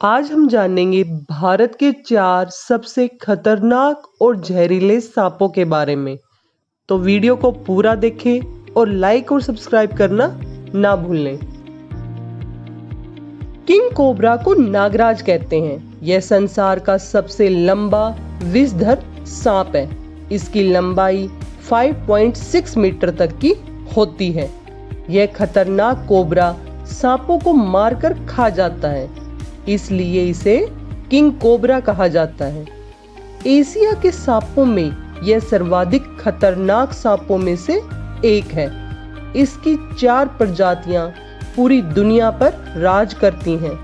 आज हम जानेंगे भारत के 4 सबसे खतरनाक और जहरीले सांपों के बारे में। तो वीडियो को पूरा देखें और लाइक और सब्सक्राइब करना ना भूलें। किंग कोबरा को नागराज कहते हैं। यह संसार का सबसे लंबा विषधर सांप है। इसकी लंबाई 5.6 मीटर तक की होती है। यह खतरनाक कोबरा सांपों को मारकर खा जाता है, इसलिए इसे किंग कोबरा कहा जाता है। एशिया के सांपों में यह सर्वाधिक खतरनाक सांपों में से एक है। इसकी 4 प्रजातियां पूरी दुनिया पर राज करती हैं।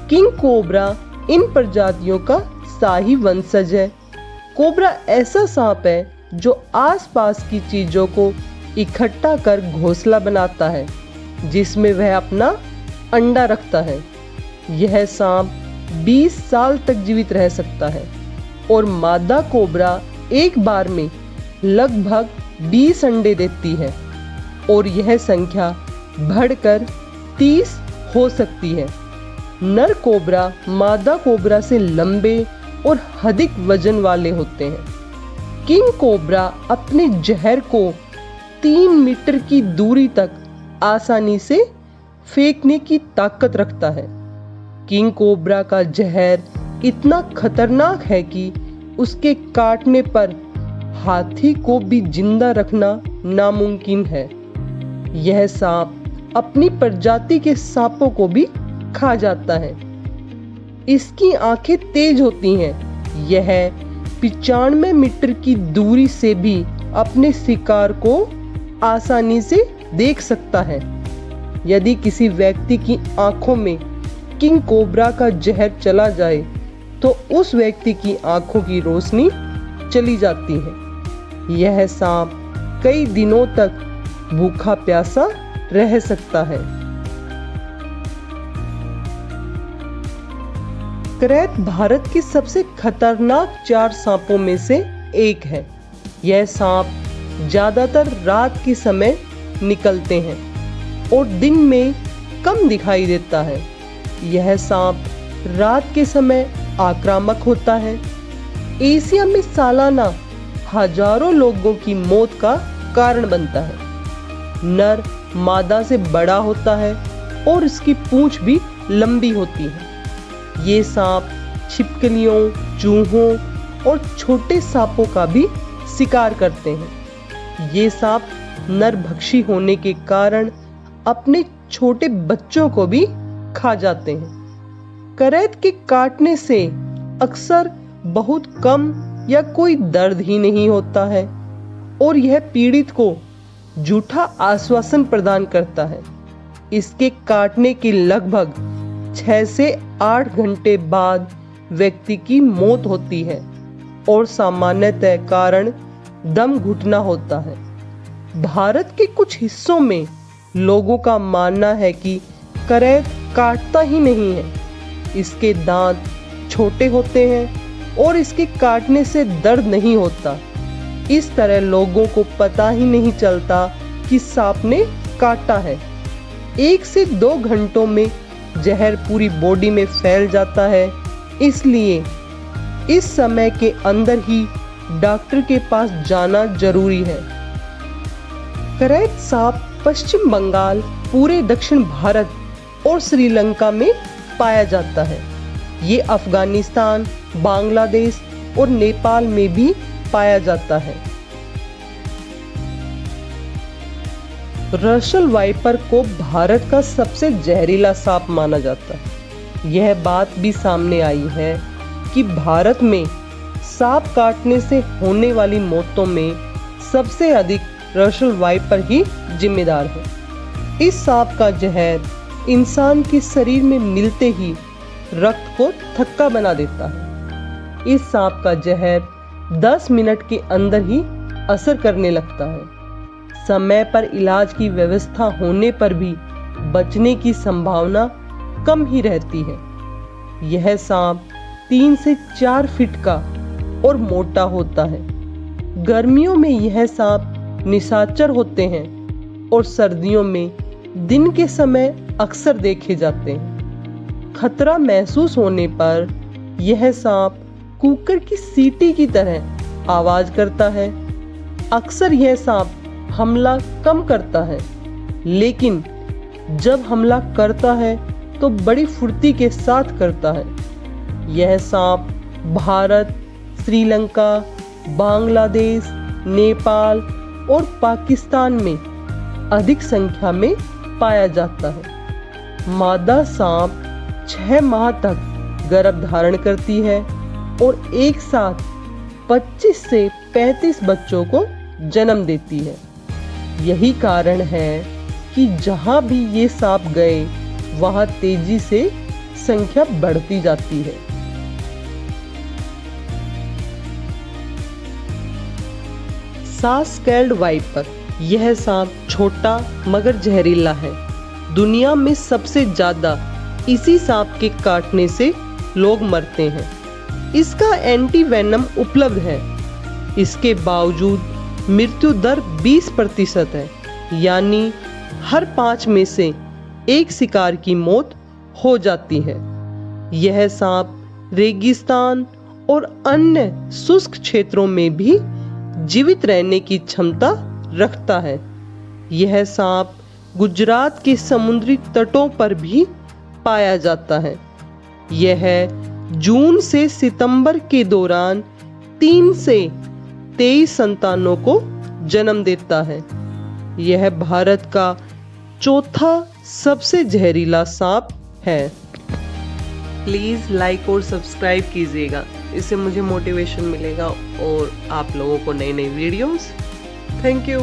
किंग कोबरा इन प्रजातियों का शाही वंशज है। कोबरा ऐसा सांप है जो आसपास की चीजों को इकट्ठा कर घोंसला बनाता है, जिसमें वह अपना अंडा रखता है। यह सांप 20 साल तक जीवित रह सकता है और मादा कोबरा एक बार में लगभग 20 अंडे देती है और यह संख्या बढ़कर 30 हो सकती है। नर कोबरा मादा कोबरा से लंबे और अधिक वजन वाले होते हैं। किंग कोबरा अपने जहर को 3 मीटर की दूरी तक आसानी से फेंकने की ताकत रखता है। किंग कोबरा का जहर इतना खतरनाक है कि उसके काटने पर हाथी को भी जिंदा रखना नामुमकिन है। यह सांप अपनी प्रजाति के सांपों को भी खा जाता है। इसकी आंखें तेज होती हैं। यह 95 मीटर की दूरी से भी अपने शिकार को आसानी से देख सकता है। यदि किसी व्यक्ति की आंखों में किंग कोबरा का जहर चला जाए तो उस व्यक्ति की आंखों की रोशनी चली जाती है। यह सांप कई दिनों तक भूखा प्यासा रह सकता है। करैत भारत के सबसे खतरनाक 4 सांपों में से एक है। यह सांप ज्यादातर रात के समय निकलते हैं और दिन में कम दिखाई देता है। यह सांप रात के समय आक्रामक होता है। एशिया में सालाना हजारों लोगों की मौत का कारण बनता है। नर मादा से बड़ा होता है और इसकी पूंछ भी लंबी होती है। ये सांप छिपकलियों, चूहों और छोटे सांपों का भी शिकार करते हैं। ये सांप नरभक्षी होने के कारण अपने छोटे बच्चों को भी खा जाते हैं। करैत के काटने से अक्सर बहुत कम या कोई दर्द ही नहीं होता है और यह पीड़ित को झूठा आश्वासन प्रदान करता है। इसके काटने के लगभग 6 से 8 घंटे बाद व्यक्ति की मौत होती है और सामान्यतः कारण दम घुटना होता है। भारत के कुछ हिस्सों में लोगों का मानना है कि करैत काटता ही नहीं है। इसके दांत छोटे होते हैं और इसके काटने से दर्द नहीं होता। इस तरह लोगों को पता ही नहीं चलता कि सांप ने काटा है। 1 से 2 घंटों में जहर पूरी बॉडी में फैल जाता है, इसलिए इस समय के अंदर ही डॉक्टर के पास जाना जरूरी है। करैत सांप पश्चिम बंगाल, पूरे दक्षिण भारत और श्रीलंका में पाया जाता है। ये अफगानिस्तान, बांग्लादेश और नेपाल में भी पाया जाता है। रसेल वाइपर को भारत का सबसे जहरीला सांप माना जाता है। यह बात भी सामने आई है कि भारत में सांप काटने से होने वाली मौतों में सबसे अधिक रसेल वाइपर ही जिम्मेदार है। इस सांप का जहर इंसान के शरीर में मिलते ही रक्त को थक्का बना देता है। इस सांप का जहर 10 मिनट के अंदर ही असर करने लगता है। समय पर इलाज की व्यवस्था होने पर भी बचने की संभावना कम ही रहती है। यह सांप 3 से 4 फीट का और मोटा होता है। गर्मियों में यह सांप निशाचर होते हैं और सर्दियों में दिन के समय अक्सर देखे जाते हैं। खतरा महसूस होने पर यह सांप कुकर की सीटी की तरह आवाज करता है। अक्सर यह सांप हमला कम करता है, लेकिन जब हमला करता है तो बड़ी फुर्ती के साथ करता है। यह सांप भारत, श्रीलंका, बांग्लादेश, नेपाल और पाकिस्तान में अधिक संख्या में पाया जाता है। मादा सांप 6 माह तक गर्भ धारण करती है और एक साथ 25 से 35 बच्चों को जन्म देती है। यही कारण है कि जहां भी ये सांप गए वहां तेजी से संख्या बढ़ती जाती है। सास्केल्ड वाइपर, यह सांप छोटा मगर जहरीला है। दुनिया में सबसे ज्यादा इसी सांप के काटने से लोग मरते हैं। इसका एंटी वेनम उपलब्ध है। इसके बावजूद मृत्यु दर 20% है, यानी हर 5 में से 1 शिकार की मौत हो जाती है। यह सांप रेगिस्तान और अन्य शुष्क क्षेत्रों में भी जीवित रहने की क्षमता रखता है। यह सांप गुजरात के समुद्री तटों पर भी पाया जाता है। यह जून से सितंबर के दौरान 3 से 23 संतानों को जन्म देता है। यह भारत का चौथा सबसे जहरीला सांप है। प्लीज़ लाइक और सब्सक्राइब कीजिएगा, इससे मुझे मोटिवेशन मिलेगा और आप लोगों को नई नई वीडियोस। Thank you.